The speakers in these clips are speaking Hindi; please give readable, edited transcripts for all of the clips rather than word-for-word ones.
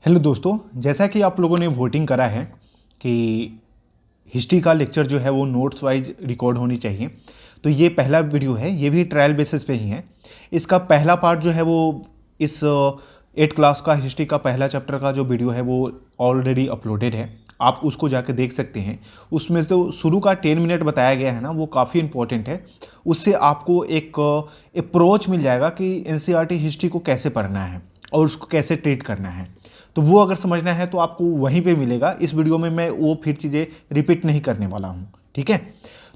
हेलो दोस्तों, जैसा कि आप लोगों ने वोटिंग करा है कि हिस्ट्री का लेक्चर जो है वो नोट्स वाइज रिकॉर्ड होनी चाहिए, तो ये पहला वीडियो है। ये भी ट्रायल बेसिस पे ही है। इसका पहला पार्ट जो है वो इस 8 क्लास का हिस्ट्री का पहला चैप्टर का जो वीडियो है वो ऑलरेडी अपलोडेड है, आप उसको जाके देख सकते हैं। उसमें से शुरू का 10 मिनट बताया गया है ना, वो काफ़ी इंपॉर्टेंट है। उससे आपको एक अप्रोच मिल जाएगा कि एनसीईआरटी हिस्ट्री को कैसे पढ़ना है और उसको कैसे ट्रीट करना है। तो वो अगर समझना है तो आपको वहीं पे मिलेगा। इस वीडियो में मैं वो फिर चीज़ें रिपीट नहीं करने वाला हूँ, ठीक है।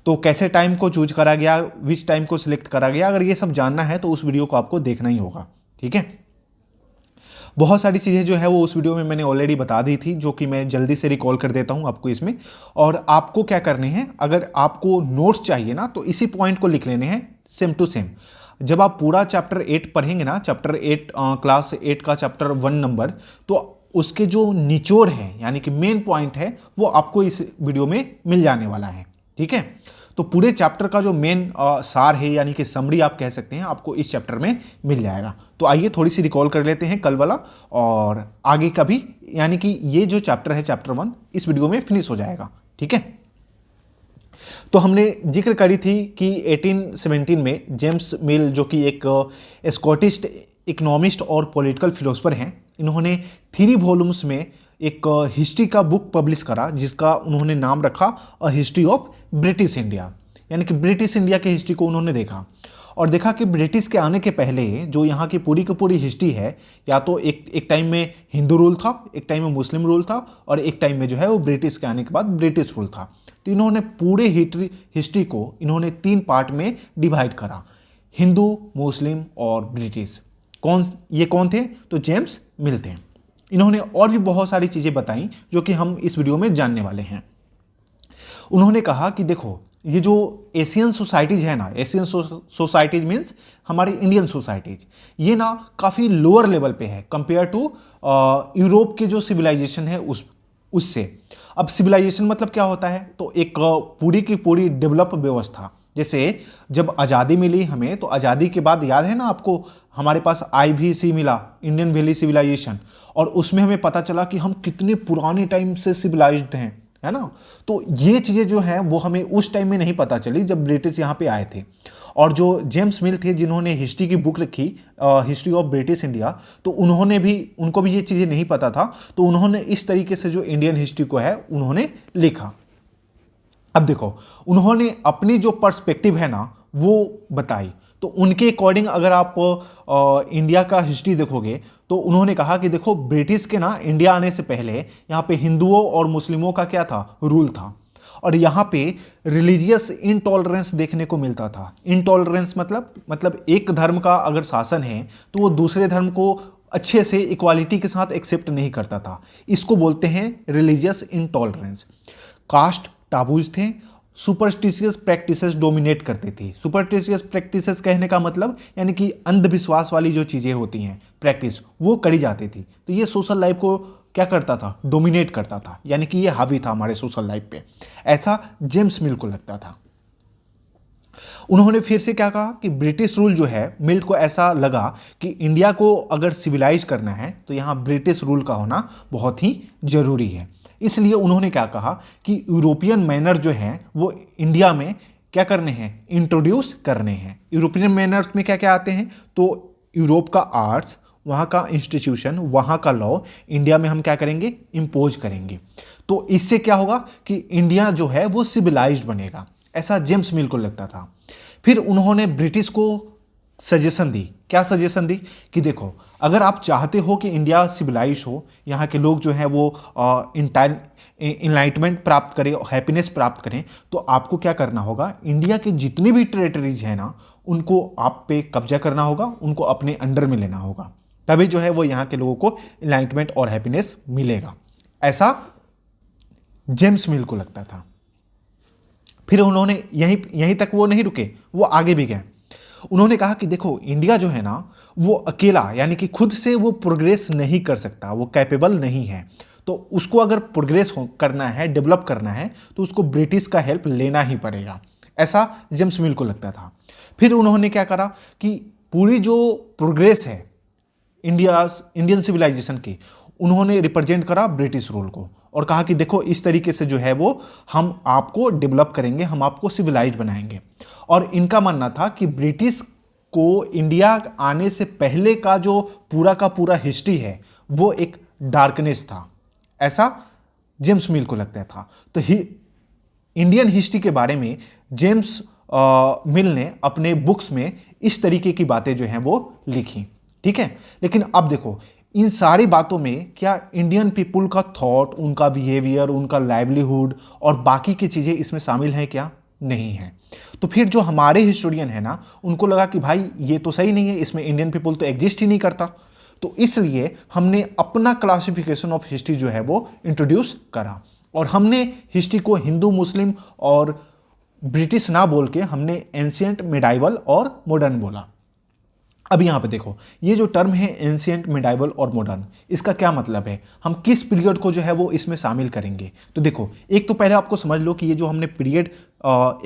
तो कैसे टाइम को चूज करा गया, विच टाइम को सिलेक्ट करा गया, अगर ये सब जानना है तो उस वीडियो को आपको देखना ही होगा, ठीक है। बहुत सारी चीज़ें जो है वो उस वीडियो में मैंने ऑलरेडी बता दी थी, जो कि मैं जल्दी से रिकॉल कर देता हूँ आपको इसमें। और आपको क्या करने हैं, अगर आपको नोट्स चाहिए ना तो इसी पॉइंट को लिख लेने हैं सेम टू सेम। जब आप पूरा चैप्टर 8 पढ़ेंगे ना, चैप्टर 8 क्लास 8 का चैप्टर 1 नंबर, तो उसके जो निचोड़ है यानी कि मेन पॉइंट है वो आपको इस वीडियो में मिल जाने वाला है, ठीक है। तो पूरे चैप्टर का जो मेन सार है यानी कि समरी आप कह सकते हैं, आपको इस चैप्टर में मिल जाएगा। तो आइए थोड़ी सी रिकॉल कर लेते हैं कल वाला और आगे का भी, यानी कि ये जो चैप्टर है चैप्टर 1 इस वीडियो में फिनिश हो जाएगा, ठीक है। तो हमने जिक्र करी थी कि 1817 में जेम्स मिल, जो कि एक स्कॉटिश इकोनॉमिस्ट और पॉलिटिकल फिलोसफर हैं, इन्होंने 3 वॉल्यूम्स में एक हिस्ट्री का बुक पब्लिश करा जिसका उन्होंने नाम रखा a history of British India. यानी कि ब्रिटिश इंडिया की हिस्ट्री को उन्होंने देखा और देखा कि ब्रिटिश के आने के पहले जो यहाँ की पूरी हिस्ट्री है, या तो एक टाइम में हिंदू रूल था, एक टाइम में मुस्लिम रूल था और एक टाइम में जो है वो ब्रिटिश के आने के बाद ब्रिटिश रूल था। तो इन्होंने पूरे हिस्ट्री को इन्होंने 3 पार्ट में डिवाइड करा, हिंदू, मुस्लिम और ब्रिटिश। कौन थे? तो जेम्स मिल थे। इन्होंने और भी बहुत सारी चीज़ें बताई जो कि हम इस वीडियो में जानने वाले हैं। उन्होंने कहा कि देखो, ये जो एशियन सोसाइटीज है ना, एशियन सोसाइटीज मीन्स हमारी इंडियन सोसाइटीज, ये ना काफ़ी लोअर लेवल पे है कंपेयर टू यूरोप के जो सिविलाइजेशन है उससे। अब सिविलाइजेशन मतलब क्या होता है? तो एक पूरी की पूरी डेवलप व्यवस्था। जैसे जब आज़ादी मिली हमें, तो आज़ादी के बाद याद है ना आपको, हमारे पास IVC मिला, इंडियन वैली सिविलाइजेशन, और उसमें हमें पता चला कि हम कितने पुराने टाइम से सिविलाइज्ड हैं, है ना। तो ये चीज़ें जो हैं वो हमें उस टाइम में नहीं पता चली जब ब्रिटिश यहाँ पे आए थे। और जो जेम्स मिल थे जिन्होंने हिस्ट्री की बुक रखी हिस्ट्री ऑफ ब्रिटिश इंडिया, तो उनको भी ये चीज़ें नहीं पता था, तो उन्होंने इस तरीके से जो इंडियन हिस्ट्री को है उन्होंने लिखा। अब देखो, उन्होंने अपनी जो पर्सपेक्टिव है ना वो बताई। तो उनके अकॉर्डिंग अगर आप इंडिया का हिस्ट्री देखोगे तो उन्होंने कहा कि देखो, ब्रिटिश के ना इंडिया आने से पहले यहाँ पे हिंदुओं और मुस्लिमों का क्या था? रूल था। और यहाँ पे रिलीजियस इनटॉलरेंस देखने को मिलता था। इनटॉलरेंस मतलब एक धर्म का अगर शासन है तो वो दूसरे धर्म को अच्छे से इक्वालिटी के साथ एक्सेप्ट नहीं करता था। इसको बोलते हैं रिलीजियस इनटॉलरेंस। कास्ट टाबूज थे, सुपरस्टिशियस प्रैक्टिसेस डोमिनेट करती थी। सुपरस्टिशियस प्रैक्टिसेस कहने का मतलब यानी कि अंधविश्वास वाली जो चीज़ें होती हैं प्रैक्टिस, वो करी जाती थी। तो ये सोशल लाइफ को क्या करता था? डोमिनेट करता था, यानी कि ये हावी था हमारे सोशल लाइफ पे। ऐसा जेम्स मिल को लगता था। उन्होंने फिर से क्या कहा कि ब्रिटिश रूल जो है, मिल्ट को ऐसा लगा कि इंडिया को अगर सिविलाइज करना है तो यहाँ ब्रिटिश रूल का होना बहुत ही जरूरी है। इसलिए उन्होंने क्या कहा कि यूरोपियन मैनर जो हैं वो इंडिया में क्या करने हैं? इंट्रोड्यूस करने हैं। यूरोपियन मैनर्स में क्या क्या आते हैं? तो यूरोप का आर्ट्स, वहाँ का इंस्टीट्यूशन, वहाँ का लॉ इंडिया में हम क्या करेंगे? इम्पोज करेंगे। तो इससे क्या होगा कि इंडिया जो है वो सिविलाइज्ड बनेगा, ऐसा जेम्स मिल को लगता था। फिर उन्होंने ब्रिटिश को सजेशन दी। क्या सजेशन दी? कि देखो, अगर आप चाहते हो कि इंडिया सिविलाइज हो, यहाँ के लोग जो हैं वो इनलाइटमेंट प्राप्त करें, हैप्पीनेस प्राप्त करें, तो आपको क्या करना होगा? इंडिया के जितनी भी टेरिटरीज हैं ना, उनको आप पे कब्जा करना होगा, उनको अपने अंडर में लेना होगा। तभी जो है वो यहाँ के लोगों को इनलाइटमेंट और हैप्पीनेस मिलेगा, ऐसा जेम्स मिल को लगता था। फिर उन्होंने यहीं तक वो नहीं रुके, वो आगे भी गए। उन्होंने कहा कि देखो, इंडिया जो है ना वो अकेला यानी कि खुद से वो प्रोग्रेस नहीं कर सकता, वो कैपेबल नहीं है। तो उसको अगर प्रोग्रेस करना है, डेवलप करना है, तो उसको ब्रिटिश का हेल्प लेना ही पड़ेगा, ऐसा जेम्स मिल को लगता था। फिर उन्होंने क्या करा कि पूरी जो प्रोग्रेस है इंडियन सिविलाइजेशन की, उन्होंने रिप्रेजेंट करा ब्रिटिश रूल को और कहा कि देखो इस तरीके से जो है वो हम आपको डेवलप करेंगे, हम आपको सिविलाइज बनाएंगे। और इनका मानना था कि ब्रिटिश को इंडिया आने से पहले का जो पूरा का पूरा हिस्ट्री है वो एक डार्कनेस था, ऐसा जेम्स मिल को लगता था। तो इंडियन हिस्ट्री के बारे में जेम्स मिल ने अपने बुक्स में इस तरीके की बातें जो हैं वो लिखी, ठीक है। लेकिन अब देखो इन सारी बातों में क्या इंडियन पीपुल का थॉट, उनका बिहेवियर, उनका लाइवलीहुड और बाकी की चीज़ें इसमें शामिल हैं क्या? नहीं है। तो फिर जो हमारे हिस्टोरियन है ना, उनको लगा कि भाई ये तो सही नहीं है, इसमें इंडियन पीपुल तो एग्जिस्ट ही नहीं करता। तो इसलिए हमने अपना क्लासिफिकेशन ऑफ हिस्ट्री जो है वो इंट्रोड्यूस करा और हमने हिस्ट्री को हिंदू, मुस्लिम और ब्रिटिश ना बोल के हमने एंशिएंट, मिडाइवल और मॉडर्न बोला। अब यहाँ पे देखो ये जो टर्म है एंशिएंट, मिडाइवल और मॉडर्न, इसका क्या मतलब है, हम किस पीरियड को जो है वो इसमें शामिल करेंगे। तो देखो एक तो पहले आपको समझ लो कि ये जो हमने पीरियड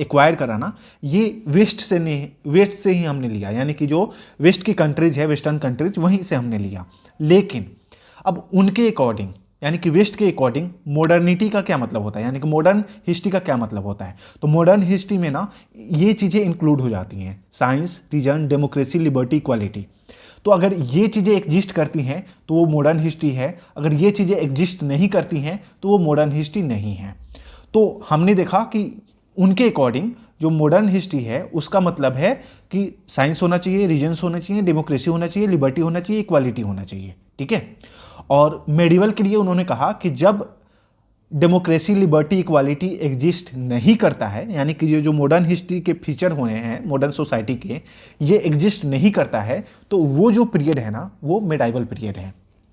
एक्वायर करा ना, ये वेस्ट से ही हमने लिया, यानी कि जो वेस्ट की कंट्रीज है, वेस्टर्न कंट्रीज, वहीं से हमने लिया। लेकिन अब उनके अकॉर्डिंग, यानी कि वेस्ट के अकॉर्डिंग मॉडर्निटी का क्या मतलब होता है, यानी कि मॉडर्न हिस्ट्री का क्या मतलब होता है। तो मॉडर्न हिस्ट्री में ना ये चीज़ें इंक्लूड हो जाती हैं, science, reason, democracy, liberty, equality. तो अगर ये चीज़ें एग्जिस्ट करती हैं तो वो मॉडर्न हिस्ट्री है, अगर ये चीज़ें एग्जिस्ट नहीं करती हैं तो वो मॉडर्न हिस्ट्री नहीं है। तो हमने देखा कि उनके अकॉर्डिंग जो मॉडर्न हिस्ट्री है उसका मतलब है कि साइंस होना चाहिए, रीजन्स होना चाहिए, डेमोक्रेसी होना चाहिए, लिबर्टी होना चाहिए, इक्वालिटी होना चाहिए, ठीक है। और मेडिवल के लिए उन्होंने कहा कि जब डेमोक्रेसी, लिबर्टी, इक्वालिटी एग्जिस्ट नहीं करता है, यानी कि ये जो मॉडर्न हिस्ट्री के फीचर होने हैं मॉडर्न सोसाइटी के, ये एग्जिस्ट नहीं करता है, तो वो जो पीरियड है ना वो मेडाइवल पीरियड है,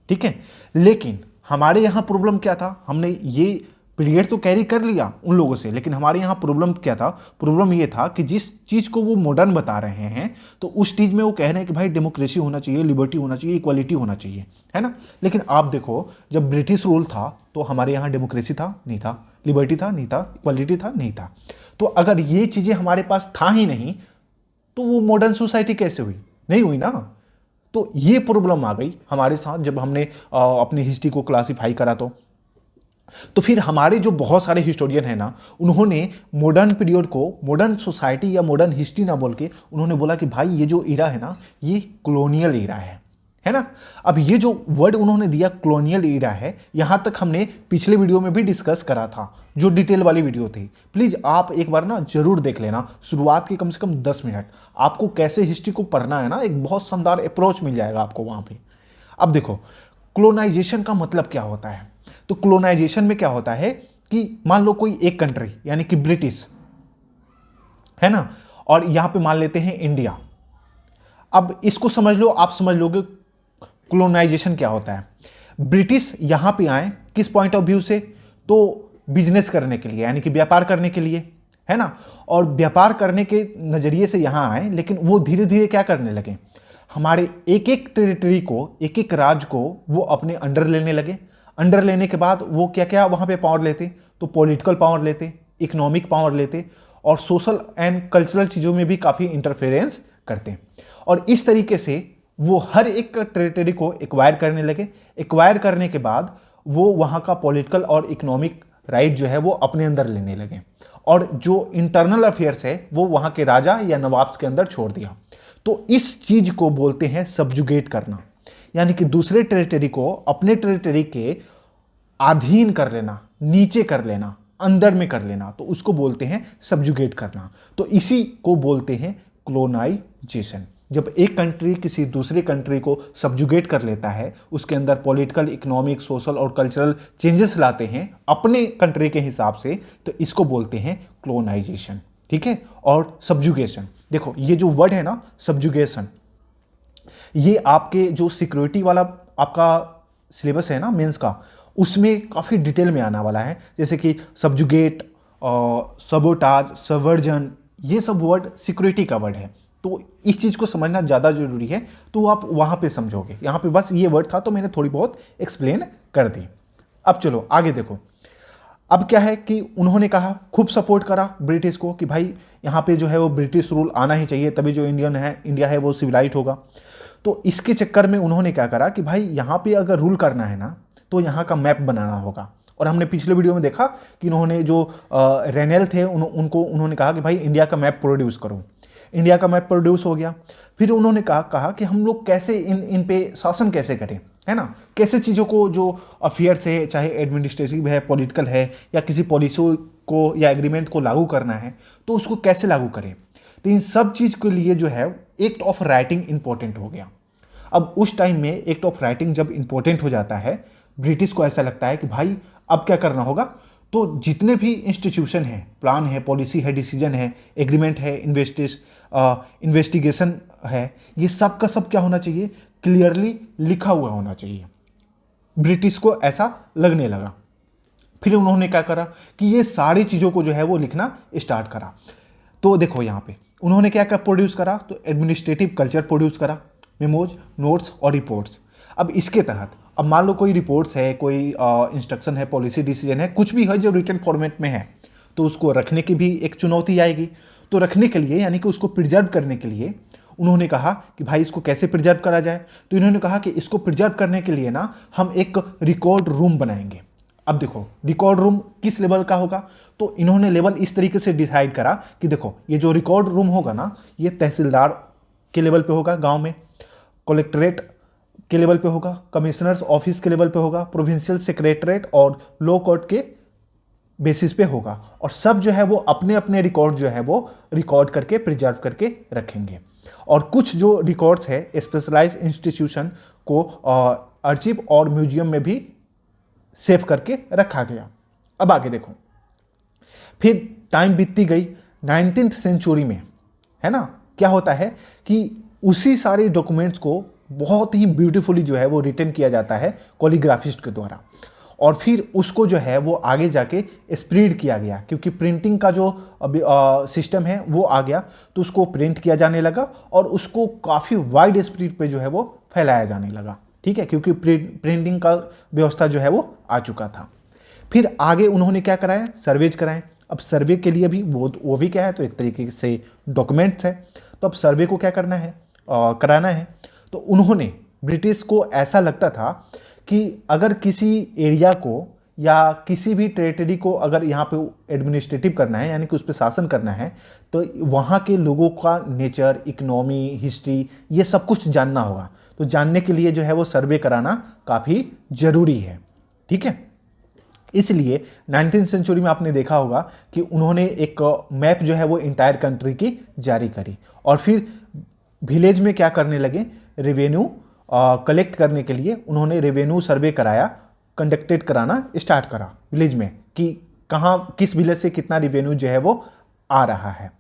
ठीक है। लेकिन हमारे यहाँ प्रॉब्लम क्या था, हमने ये पीरियड तो कैरी कर लिया उन लोगों से, लेकिन हमारे यहाँ प्रॉब्लम क्या था, प्रॉब्लम ये था कि जिस चीज़ को वो मॉडर्न बता रहे हैं तो उस चीज़ में वो कह रहे हैं कि भाई डेमोक्रेसी होना चाहिए, लिबर्टी होना चाहिए, इक्वालिटी होना चाहिए, है ना। लेकिन आप देखो जब ब्रिटिश रूल था तो हमारे यहाँ डेमोक्रेसी था नहीं था, लिबर्टी था नहीं था, इक्वालिटी था नहीं था। तो अगर ये चीज़ें हमारे पास था ही नहीं तो वो मॉडर्न सोसाइटी कैसे हुई? नहीं हुई ना। तो ये प्रॉब्लम आ गई हमारे साथ जब हमने अपनी हिस्ट्री को क्लासीफाई करा। तो फिर हमारे जो बहुत सारे हिस्टोरियन हैं ना, उन्होंने मॉडर्न पीरियड को मॉडर्न सोसाइटी या मॉडर्न हिस्ट्री ना बोल के उन्होंने बोला कि भाई ये जो इरा है ना ये कॉलोनियल इरा है ना। अब ये जो वर्ड उन्होंने दिया कॉलोनियल इरा है, यहाँ तक हमने पिछले वीडियो में भी डिस्कस करा था, जो डिटेल वाली वीडियो थी। प्लीज़ आप एक बार ना जरूर देख लेना, शुरुआत के कम से कम 10 मिनट आपको कैसे हिस्ट्री को पढ़ना है ना, एक बहुत शानदार अप्रोच मिल जाएगा आपको वहाँ पे। अब देखो कॉलोनाइजेशन का मतलब क्या होता है। तो कॉलोनाइजेशन में क्या होता है कि मान लो कोई एक कंट्री यानी कि ब्रिटिश है ना, और यहां पे मान लेते हैं इंडिया। अब इसको समझ लो, आप समझ लोगे कॉलोनाइजेशन क्या होता है। ब्रिटिश यहां पे आए किस पॉइंट ऑफ व्यू से, तो बिजनेस करने के लिए, यानी कि व्यापार करने के लिए, है ना। और व्यापार करने के नजरिए से यहां आए, लेकिन वो धीरे धीरे क्या करने लगे, हमारे एक एक टेरिटरी को, एक एक राज्य को वो अपने अंडर लेने लगे। अंडर लेने के बाद वो क्या क्या वहाँ पे पावर लेते, तो पॉलिटिकल पावर लेते, इकोनॉमिक पावर लेते और सोशल एंड कल्चरल चीज़ों में भी काफ़ी इंटरफेरेंस करते। और इस तरीके से वो हर एक टेरिटरी को एक्वायर करने लगे। एक्वायर करने के बाद वो वहाँ का पॉलिटिकल और इकोनॉमिक राइट जो है वो अपने अंदर लेने लगे, और जो इंटरनल अफेयर्स है वो वहाँ के राजा या नवाब्स के अंदर छोड़ दिया। तो इस चीज़ को बोलते हैं सबजुगेट करना, यानी कि दूसरे टेरिटरी को अपने टेरिटरी के अधीन कर लेना, नीचे कर लेना, अंदर में कर लेना, तो उसको बोलते हैं सबजुगेट करना। तो इसी को बोलते हैं कॉलोनाइजेशन। जब एक कंट्री किसी दूसरे कंट्री को सबजुगेट कर लेता है, उसके अंदर पॉलिटिकल, इकोनॉमिक, सोशल और कल्चरल चेंजेस लाते हैं अपने कंट्री के हिसाब से, तो इसको बोलते हैं कॉलोनाइजेशन, ठीक है। और सबजुगेशन, देखो ये जो वर्ड है ना सबजुगेशन, ये आपके जो सिक्योरिटी वाला आपका सिलेबस है ना मेंस का, उसमें काफ़ी डिटेल में आने वाला है। जैसे कि सबजुगेट, सबोटाज, सबवर्जन, ये सब वर्ड सिक्योरिटी का वर्ड है, तो इस चीज़ को समझना ज़्यादा जरूरी है, तो आप वहाँ पे समझोगे। यहाँ पे बस ये वर्ड था तो मैंने थोड़ी बहुत एक्सप्लेन कर दी। अब चलो आगे देखो, अब क्या है कि उन्होंने कहा, खूब सपोर्ट करा ब्रिटिश को कि भाई यहाँ पे जो है वो ब्रिटिश रूल आना ही चाहिए, तभी जो इंडिया है वो सिविलाइज होगा। तो इसके चक्कर में उन्होंने क्या करा कि भाई यहाँ पे अगर रूल करना है ना, तो यहाँ का मैप बनाना होगा। और हमने पिछले वीडियो में देखा कि इन्होंने जो रेनेल थे उनको उन्होंने कहा कि भाई इंडिया का मैप प्रोड्यूस करो। इंडिया का मैप प्रोड्यूस हो गया। फिर उन्होंने कहा कि हम लोग कैसे इन पे शासन कैसे करें, है ना, कैसे चीज़ों को जो अफेयर्स है, चाहे एडमिनिस्ट्रेटिव है, पॉलिटिकल है, या किसी पॉलिसी को या एग्रीमेंट को लागू करना है तो उसको कैसे लागू करें। तो इन सब चीज़ के लिए जो है एक्ट ऑफ राइटिंग इंपॉर्टेंट हो गया। अब उस टाइम में एक्ट ऑफ राइटिंग जब इंपॉर्टेंट हो जाता है, ब्रिटिश को ऐसा लगता है कि भाई अब क्या करना होगा, तो जितने भी इंस्टीट्यूशन है, प्लान है, पॉलिसी है, डिसीजन है, एग्रीमेंट है, इन्वेस्टिगेशन है, ये सब का सब क्या होना चाहिए, क्लियरली लिखा हुआ होना चाहिए। ब्रिटिश को ऐसा लगने लगा। फिर उन्होंने क्या करा कि ये सारी चीज़ों को जो है वो लिखना स्टार्ट करा। तो देखो यहाँ पे उन्होंने क्या क्या प्रोड्यूस करा, तो एडमिनिस्ट्रेटिव कल्चर प्रोड्यूस करा, मेमोज, नोट्स और रिपोर्ट्स। अब इसके तहत अब मान लो कोई रिपोर्ट्स है, कोई इंस्ट्रक्शन है, पॉलिसी डिसीजन है, कुछ भी है जो रिटन फॉर्मेट में है, तो उसको रखने की भी एक चुनौती आएगी। तो रखने के लिए यानी कि उसको प्रिजर्व करने के लिए उन्होंने कहा कि भाई इसको कैसे प्रिजर्व करा जाए। तो इन्होंने कहा कि इसको प्रिजर्व करने के लिए ना हम एक रिकॉर्ड रूम बनाएंगे। अब देखो रिकॉर्ड रूम किस लेवल का होगा, तो इन्होंने लेवल इस तरीके से डिसाइड करा कि देखो ये जो रिकॉर्ड रूम होगा ना, ये तहसीलदार के लेवल पे होगा गांव में, कलेक्ट्रेट के लेवल पे होगा, कमिश्नर्स ऑफिस के लेवल पे होगा, प्रोविंशियल सेक्रेटरेट और लो कोर्ट के बेसिस पे होगा। और सब जो है वो अपने अपने रिकॉर्ड जो है वो रिकॉर्ड करके प्रिजर्व करके रखेंगे। और कुछ जो रिकॉर्ड्स है स्पेशलाइज्ड इंस्टीट्यूशन को आर्चिव और म्यूजियम में भी सेव करके रखा गया। अब आगे देखो, फिर टाइम बीतती गई 19th सेंचुरी में, है ना, क्या होता है कि उसी सारे डॉक्यूमेंट्स को बहुत ही ब्यूटीफुली जो है वो रिटन किया जाता है कॉलीग्राफिस्ट के द्वारा। और फिर उसको जो है वो आगे जाके स्प्रेड किया गया, क्योंकि प्रिंटिंग का जो सिस्टम है वो आ गया, तो उसको प्रिंट किया जाने लगा और उसको काफ़ी वाइड स्प्रेड पे जो है वो फैलाया जाने लगा। ठीक है, क्योंकि प्रिंटिंग का व्यवस्था जो है वो आ चुका था। फिर आगे उन्होंने क्या कराया, सर्वेज कराए। अब सर्वे के लिए भी वो भी क्या है, तो एक तरीके से डॉक्यूमेंट्स है। तो अब सर्वे को क्या करना है, कराना है। तो उन्होंने, ब्रिटिश को ऐसा लगता था कि अगर किसी एरिया को या किसी भी टेरिटरी को अगर यहाँ पे एडमिनिस्ट्रेटिव करना है, यानी कि उस पर शासन करना है, तो वहाँ के लोगों का नेचर, इकोनॉमी, हिस्ट्री, ये सब कुछ जानना होगा। तो जानने के लिए जो है वो सर्वे कराना काफ़ी ज़रूरी है। ठीक है, इसलिए 19th सेंचुरी में आपने देखा होगा कि उन्होंने एक मैप जो है वो इंटायर कंट्री की जारी करी। और फिर विलेज में क्या करने लगे, रेवेन्यू कलेक्ट करने के लिए उन्होंने रेवेन्यू सर्वे कराया, कंडक्टेड कराना स्टार्ट करा विलेज में, कि कहाँ किस विलेज से कितना रेवेन्यू जो है वो आ रहा है।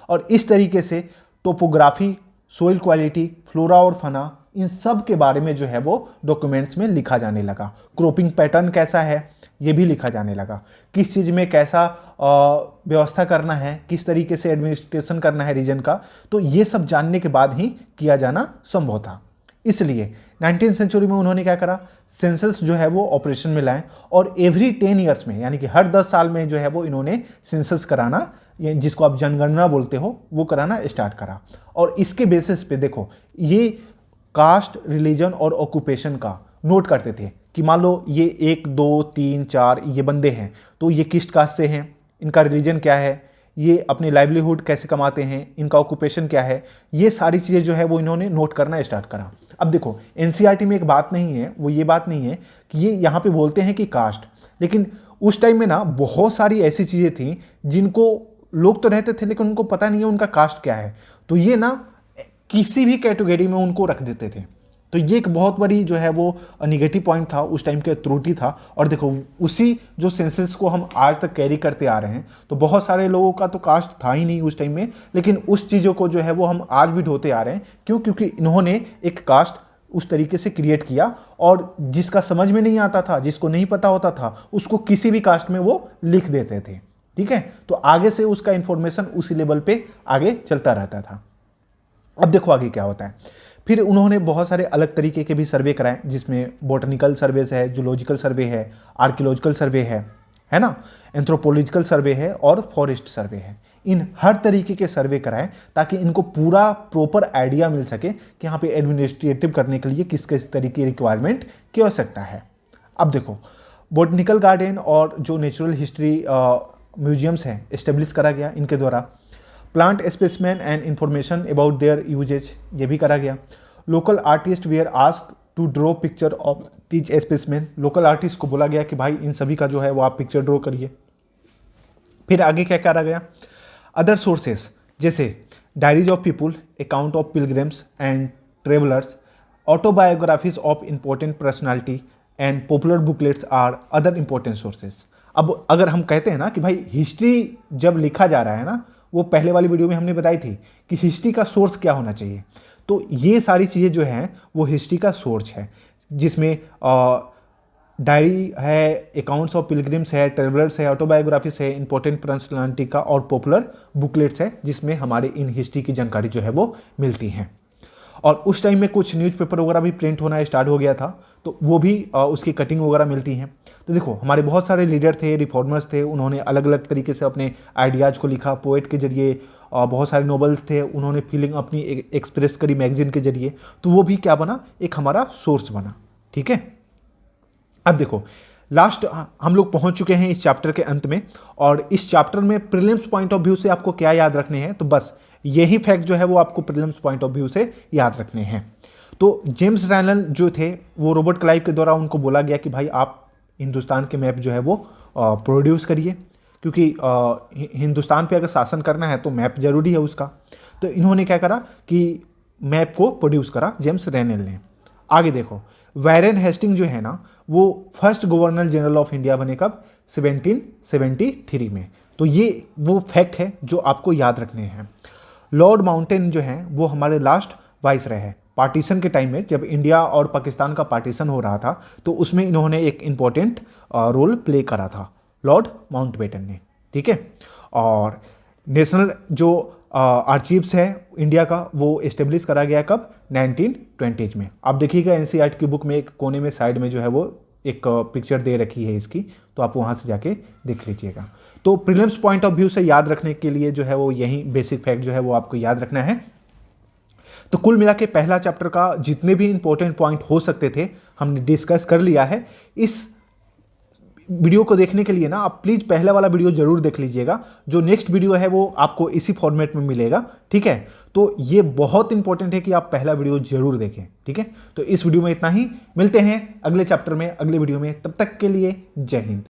और इस तरीके से टोपोग्राफी, सोइल क्वालिटी, फ्लोरा और फना, इन सब के बारे में जो है वो डॉक्यूमेंट्स में लिखा जाने लगा। क्रॉपिंग पैटर्न कैसा है ये भी लिखा जाने लगा, किस चीज़ में कैसा व्यवस्था करना है, किस तरीके से एडमिनिस्ट्रेशन करना है रीजन का, तो ये सब जानने के बाद ही किया जाना संभव था। इसलिए 19th सेंचुरी में उन्होंने क्या करा, सेंसस जो है वो ऑपरेशन में लाए और एवरी 10 ईयर्स में, यानी कि हर 10 साल में जो है वो इन्होंने सेंसस कराना, जिसको आप जनगणना बोलते हो, वो कराना स्टार्ट करा। और इसके बेसिस पे देखो, ये कास्ट, रिलीजन और ऑक्यूपेशन का नोट करते थे कि मान लो ये 1 2 3 4 ये बंदे हैं, तो ये किस कास्ट से हैं, इनका रिलीजन क्या है, ये अपने लाइवलीहुड कैसे कमाते हैं, इनका ऑक्यूपेशन क्या है, ये सारी चीज़ें जो है वो इन्होंने नोट करना स्टार्ट करा। अब देखो एनसीईआरटी में एक बात नहीं है, वो ये बात नहीं है कि ये यहाँ पे बोलते हैं कि कास्ट, लेकिन उस टाइम में ना बहुत सारी ऐसी चीज़ें थी जिनको लोग तो रहते थे लेकिन उनको पता नहीं है उनका कास्ट क्या है, तो ये ना किसी भी कैटेगरी में उनको रख देते थे। तो ये एक बहुत बड़ी जो है वो निगेटिव पॉइंट था, उस टाइम के त्रुटि था। और देखो उसी जो सेंसस को हम आज तक कैरी करते आ रहे हैं, तो बहुत सारे लोगों का तो कास्ट था ही नहीं उस टाइम में, लेकिन उस चीज़ों को जो है वो हम आज भी ढोते आ रहे हैं। क्यों? क्योंकि इन्होंने एक कास्ट उस तरीके से क्रिएट किया और जिसका समझ में नहीं आता था, जिसको नहीं पता होता था, उसको किसी भी कास्ट में वो लिख देते थे। ठीक है, तो आगे से उसका इंफॉर्मेशन उसी लेवल पे आगे चलता रहता था। अब देखो आगे क्या होता है। फिर उन्होंने बहुत सारे अलग तरीके के भी सर्वे कराए, जिसमें बॉटनिकल सर्वेज है, जूलॉजिकल सर्वे है, आर्कियोलॉजिकल सर्वे है ना, एंथ्रोपोलॉजिकल सर्वे है और फॉरेस्ट सर्वे है। इन हर तरीके के सर्वे कराएं ताकि इनको पूरा प्रॉपर आइडिया मिल सके कि यहाँ पे एडमिनिस्ट्रेटिव करने के लिए किस किस तरीके की रिक्वायरमेंट की आवश्यकता है। अब देखो, बोटनिकल गार्डन और जो नेचुरल हिस्ट्री म्यूजियम्स हैं इस्टेब्लिश करा गया इनके द्वारा। Plant specimen and information about their usages, ये भी करा गया। Local artist we are ask to draw picture of these specimen, local artist को बोला गया कि भाई इन सभी का जो है वो आप पिक्चर ड्रॉ करिए। फिर आगे क्या करा गया, अदर सोर्सेस जैसे diaries of people, account of pilgrims and travellers, autobiographies of important personality and popular booklets are other important sources. अब अगर हम कहते हैं ना कि भाई हिस्ट्री जब लिखा जा रहा है ना, वो पहले वाली वीडियो में हमने बताई थी कि हिस्ट्री का सोर्स क्या होना चाहिए, तो ये सारी चीज़ें जो हैं वो हिस्ट्री का सोर्स है, जिसमें डायरी है, अकाउंट्स ऑफ पिलग्रिम्स है, ट्रेवलर्स है, ऑटोबायोग्राफीज है, इंपॉर्टेंट पर्सनालिटी का और पॉपुलर बुकलेट्स है, जिसमें हमारे इन हिस्ट्री की जानकारी जो है वो मिलती हैं। और उस टाइम में कुछ न्यूज़पेपर वगैरह भी प्रिंट होना स्टार्ट हो गया था, तो वो भी उसकी कटिंग वगैरह मिलती हैं। तो देखो, हमारे बहुत सारे लीडर थे, रिफॉर्मर्स थे, उन्होंने अलग अलग तरीके से अपने आइडियाज़ को लिखा, पोएट के जरिए, बहुत सारे नोवेल्स थे, उन्होंने फीलिंग अपनी एक्सप्रेस करी मैगजीन के जरिए, तो वो भी क्या बना, एक हमारा सोर्स बना। ठीक है, अब देखो लास्ट हम लोग पहुंच चुके हैं इस चैप्टर के अंत में, और इस चैप्टर में प्रीलिम्स पॉइंट ऑफ व्यू से आपको क्या याद रखने हैं, तो बस यही फैक्ट जो है वो आपको प्रीलिम्स पॉइंट ऑफ व्यू से याद रखने हैं। तो जेम्स रैनल जो थे वो रॉबर्ट क्लाइव के द्वारा उनको बोला गया कि भाई आप हिंदुस्तान के मैप जो है वो प्रोड्यूस करिए, क्योंकि हिंदुस्तान पे अगर शासन करना है तो मैप जरूरी है उसका। तो इन्होंने क्या करा कि मैप को प्रोड्यूस करा जेम्स रैनल ने। आगे देखो, वैरेन हेस्टिंग जो है ना वो first governor general of India बने कब, 1773 में। तो ये वो फैक्ट है जो आपको याद रखने हैं। लॉर्ड माउंटेन जो हैं वो हमारे लास्ट वाइस रहे हैं पार्टीशन के टाइम में, जब इंडिया और पाकिस्तान का पार्टीशन हो रहा था, तो उसमें इन्होंने एक इम्पॉर्टेंट रोल प्ले करा था लॉर्ड माउंटबेटन ने। ठीक है, और नेशनल जो आर्चीव्स है इंडिया का वो इस्टेब्लिश करा गया कब, 1920s में। आप देखिएगा एनसीईआरटी की बुक में एक कोने में साइड में जो है वो एक पिक्चर दे रखी है इसकी, तो आप वहाँ से जाके देख लीजिएगा। तो प्रीलिम्स पॉइंट ऑफ व्यू से याद रखने के लिए जो है वो यही बेसिक फैक्ट जो है वो आपको याद रखना है। तो कुल मिला के पहला चैप्टर का जितने भी इंपॉर्टेंट पॉइंट हो सकते थे हमने डिस्कस कर लिया है। इस वीडियो को देखने के लिए ना आप प्लीज़ पहला वाला वीडियो जरूर देख लीजिएगा, जो नेक्स्ट वीडियो है वो आपको इसी फॉर्मेट में मिलेगा। ठीक है, तो ये बहुत इंपॉर्टेंट है कि आप पहला वीडियो जरूर देखें। ठीक है, तो इस वीडियो में इतना ही, मिलते हैं अगले चैप्टर में, अगले वीडियो में, तब तक के लिए जय हिंद।